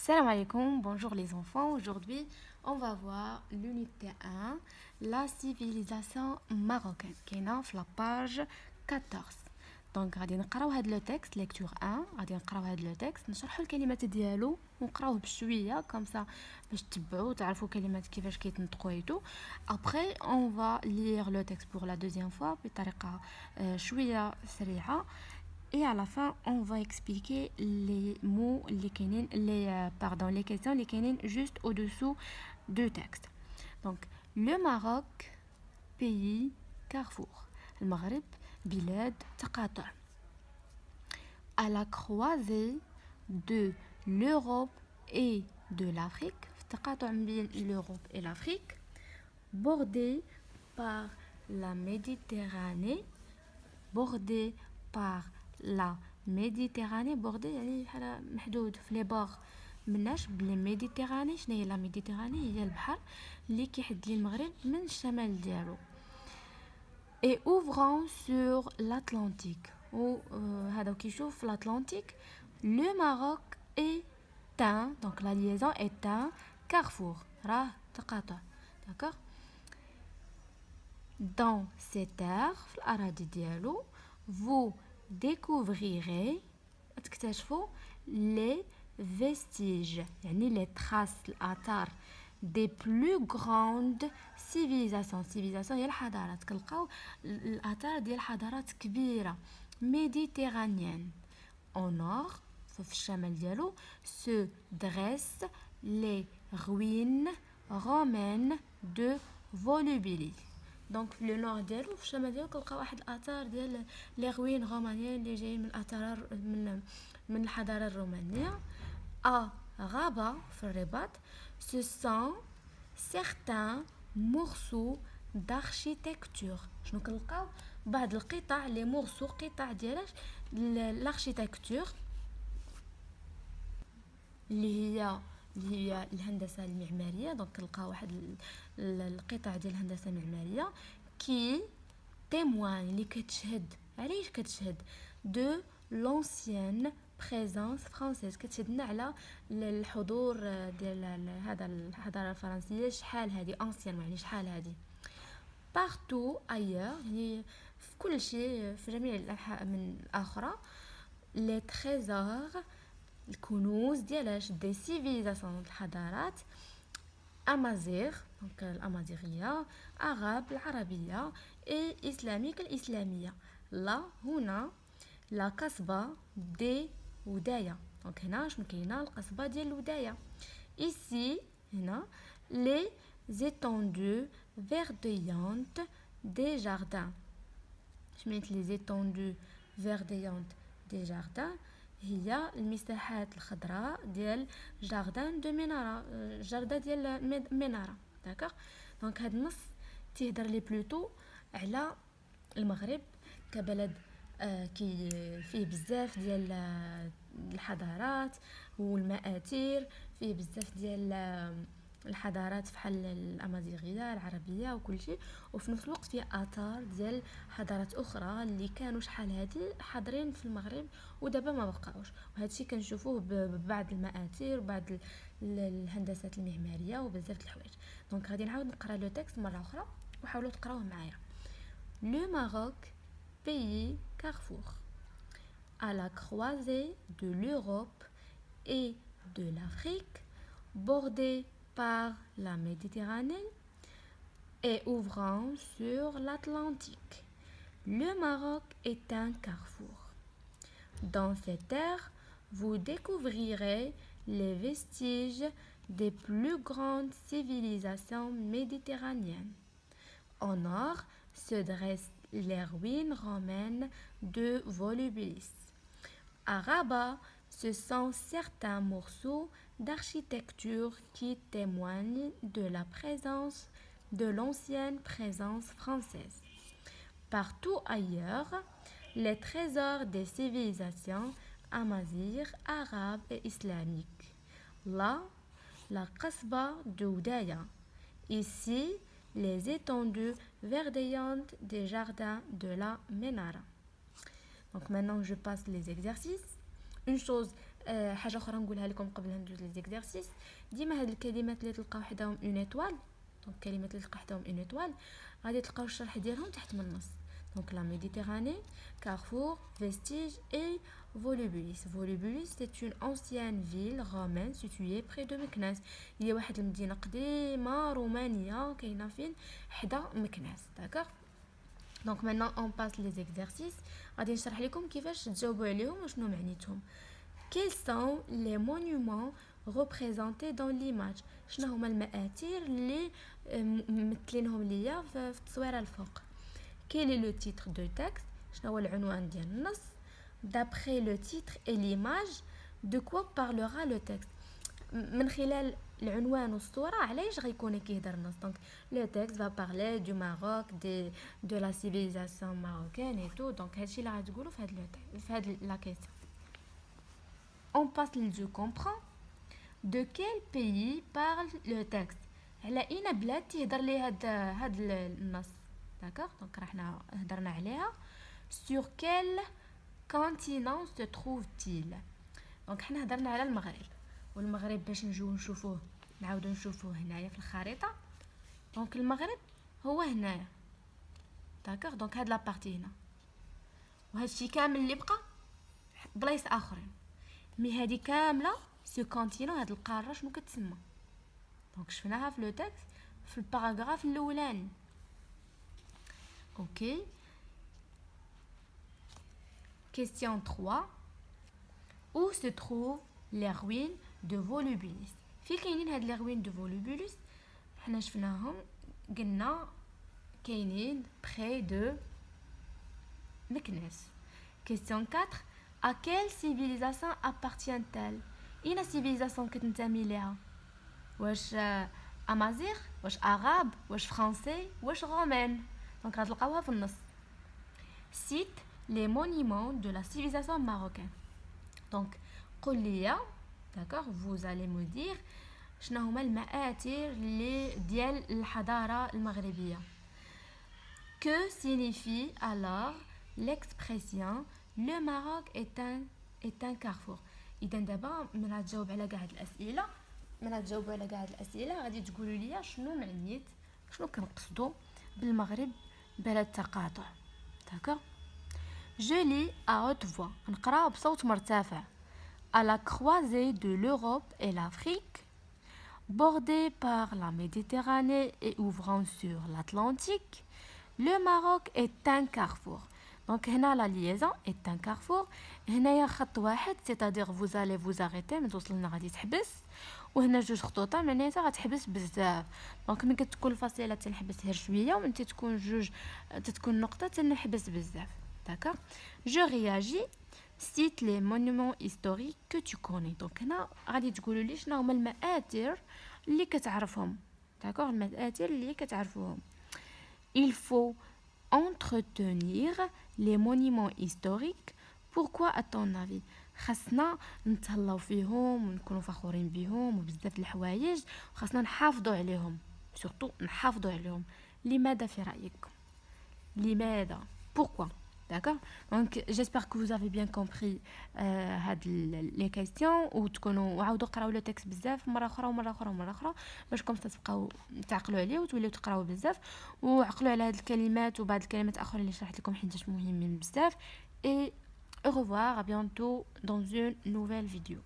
Salam alaikum, bonjour les enfants. Aujourd'hui, on va voir l'unité 1, la civilisation marocaine, qui est dans la page 14. دونك غادي نقراو هاد لو تكست ليكتور 1 غادي نقراو هاد لو تكست نشرحوا الكلمات ديالو ونقراوه بشويه كومسا باش تتبعوا تعرفوا كلمات كيفاش كيتنطقوا ايتو ابري اون فا لير لو تكست بور لا دوزيام فوا بطريقه شويه سريعه. Et à la fin, on va expliquer les mots, les questions, les kénines juste au-dessous du texte. Donc, le Maroc, pays carrefour. Le Maghreb, bilad taqata. À la croisée de l'Europe et de l'Afrique, l'Europe et l'Afrique, bordé par la Méditerranée, bordé par la Méditerranée bordée يعني بحال محدود في لي باغ مناش بلي ميديتيراني. شنو هي لا ميديتيراني؟ هي البحر اللي كيحد لي المغرب من الشمال ديالو et ouvrant sur l'Atlantique و هذا كيشوف l'Atlantique. Le Maroc est un, donc la liaison est un carrefour راه تقاطع. d'accord. Dans cette terre في الأراضي ديالو vous découvrirez les vestiges يعني les traces الآثار des plus grandes civilisations هي الحضارات. كنلقاو الآثار ديال حضارات كبيرة méditerranéenne. au nord في الشمال ديالو se dressent les ruines romaines de Volubilis. دونك في لو نور ديالو في الشمال ديالو كنلقاو واحد الاثار ديال لي روين رومانيين اللي جايين من الاثار من الحضاره الرومانيه. غابه في الرباط ce sont certains morceaux d'architecture. شنو كنلقاو؟ بعض القطع لي مورسو قطع ديال الاركيتكتور اللي هي الهندسه المعماريه. دونك كنلقاو واحد القطع ديال الهندسه المعماريه كي témoigne اللي كتشهد. علاش كتشهد؟ دو لونسيان بريزونس فرانسيز، كتشهدنا على الحضور ديال هذا الحضاره الفرنسيه. شحال هذه انسيان يعني شحال هذه. بارتو ايور يعني في كل شيء في جميع الانحاء من الاخرى. لي تريزور الكنوز ديالاش دي سيفيليزاسيون الحضارات. امازيغ دونك الامازيغيه، عرب العربيه، اي اسلاميك الاسلاميه. لا هنا لا قصبه دي ودايه. دونك هنا شنو كاينه؟ القصبه ديال الودايه. ici هنا les étendues verdoyantes des jardins. سميت les étendues verdoyantes des jardins هي المساحات الخضراء ديال جاردان دو مينارا، جردة ديال مينارا. داكوغ. دونك هاد النص تيهضر لي بلوتو على المغرب كبلد كي فيه بزاف ديال الحضارات والمآثير، فيه بزاف ديال الحضارات بحال الامازيغيه العربيه وكل شيء، وفي نفس الوقت فيه اثار ديال حضارات اخرى اللي كانوا شحال هادي حاضرين في المغرب ودابا ما بقاوش. وهذا الشيء كنشوفوه ببعض المآثير وبعض الهندسات المعماريه وبزاف د الحوايج. دونك غادي نعاود نقرا لو تكست مره اخرى وحاولوا تقراوه معايا. Le Maroc, pays carrefour, à la croisée de l'Europe et de l'Afrique, bordé par la Méditerranée et ouvrant sur l'Atlantique. Le Maroc est un carrefour. Dans cette terre, vous découvrirez les vestiges des plus grandes civilisations méditerranéennes. Au nord se dressent les ruines romaines de Volubilis. À Rabat, ce sont certains morceaux d'architecture qui témoignent de la présence de l'ancienne présence française. Partout ailleurs, les trésors des civilisations amazighes, arabes et islamiques. Là, la Qasba de Oudaya. Ici, les étendues verdoyantes des jardins de la Ménara. Donc maintenant, je passe les exercices. Une chose حاجه اخرى نقولها لكم قبل ندوز ليزيكزارسيس. ديما هاد الكلمات اللي تلقاو حداهم اون ايطوال، دونك الكلمات اللي تلقاو حداهم اون ايطوال غادي تلقاو الشرح ديالهم تحت من النص. دونك لا ميديتيراني، كارفور، فيستيج اي Volubilis. Volubilis, c'est une ancienne ville romaine située près de مكناس. هي واحد المدينه قديمه رومانيه كاينه فين حدا مكناس. داكوغ. دونك maintenant on passe les exercices. غادي نشرح لكم كيفاش تجاوبوا عليهم وشنو معنيتهم. Quels sont les monuments représentés dans l'image؟ شنو هما المآثر اللي ممثلينهم ليا في التصويره الفوق. Quel est le titre de texte؟ شنو هو العنوان ديال النص. D'après le titre et l'image, de quoi parlera le texte؟ من خلال العنوان والصورة علاش غيكون كيهضر النص. دونك لو تيكست va parler du Maroc, de la civilisation marocaine et tout. دونك هادشي اللي غتقولوا في هاد لا كيسيون. On passe le je comprends. De quel pays parle le texte؟ على اين بلاد تيهضر ليه هاد النص. داكوغ. دونك راحنا هضرنا عليها. Sur quel continent se trouve-t-il؟ دونك حنا هضرنا على المغرب، والمغرب باش نجيو نشوفوه نعاودو نشوفوه هنايا في الخريطه. دونك المغرب هو هنايا. داكوغ. دونك هاد لا بارتي هنا، وهادشي كامل اللي بقى بلايص اخرين. مي هادي كامله سو كونتينون، هاد القاره شنو كتسمى؟ دونك شفناها في لو تكست في الباراغراف الاولاني. اوكي. Question 3. Où se trouvent les ruines de Volubilis؟ في كاينين هاد les ruines de Volubilis؟ حنا شفناهم قلنا كاينين près de مكناس. Question 4. À quelle civilisation appartient-elle؟ اين civilisation كتنتمي ليها؟ واش امازيغ، واش عرب، واش فرنسي، واش رومان؟ دونك غتلقاوها في النص. Cite les monuments de la civilisation marocaine. Donc قول لي. d'accord, vous allez me dire شنو هما المآثر اللي ديال الحضارة المغربية. Que signifie alors l'expression le Maroc est un carrefour؟ اذا دابا من غتجاوب على كاع هاد الاسئله غادي تقولوا لي شنو معنيت، شنو كنقصدوا بالمغرب بلد تقاطع. d'accord. Je lis à haute voix. نقرأ بصوت مرتفع. À la croisée de l'Europe et l'Afrique, bordée par la Méditerranée et ouvrant sur l'Atlantique, le Maroc est un carrefour. Donc هنا la liaison est un carrefour. هنايا خط واحد c'est-à-dire vous allez vous arrêter من توصلنا غادي تحبس، وهنا جوج خطوطه معناتها غتحبس بزاف. دونك ملي كتكون الفاصله تنحبس غير شويه، ومن تكون جوج تتكون نقطه تنحبس بزاف. داكا. جو رياجي. cite les monuments historiques que tu connais. دونك هنا غادي تقولوا لي شنو هما المآثر اللي كتعرفهم. داكوغ. المآثر اللي كتعرفوهم. il faut entretenir les monuments historiques. pourquoi à ton avis؟ خاصنا نتهلاو فيهم ونكونوا فخورين بهم وبزاف د الحوايج، وخاصنا نحافظوا عليهم، سورتو نحافظوا عليهم. لماذا في رايكم؟ لماذا؟ pourquoi؟ d'accord. donc j'espère que vous avez bien compris هاد les questions، وتكونوا عاودوا قراو لو تكست بزاف مره اخرى باشكم تبقاو تعقلوا عليه وتوليو تقراو بزاف، وعقلوا على هاد الكلمات وبعض الكلمات اخرى اللي شرحت لكم حيت مهمين بزاف. et au revoir, à bientôt dans une nouvelle vidéo.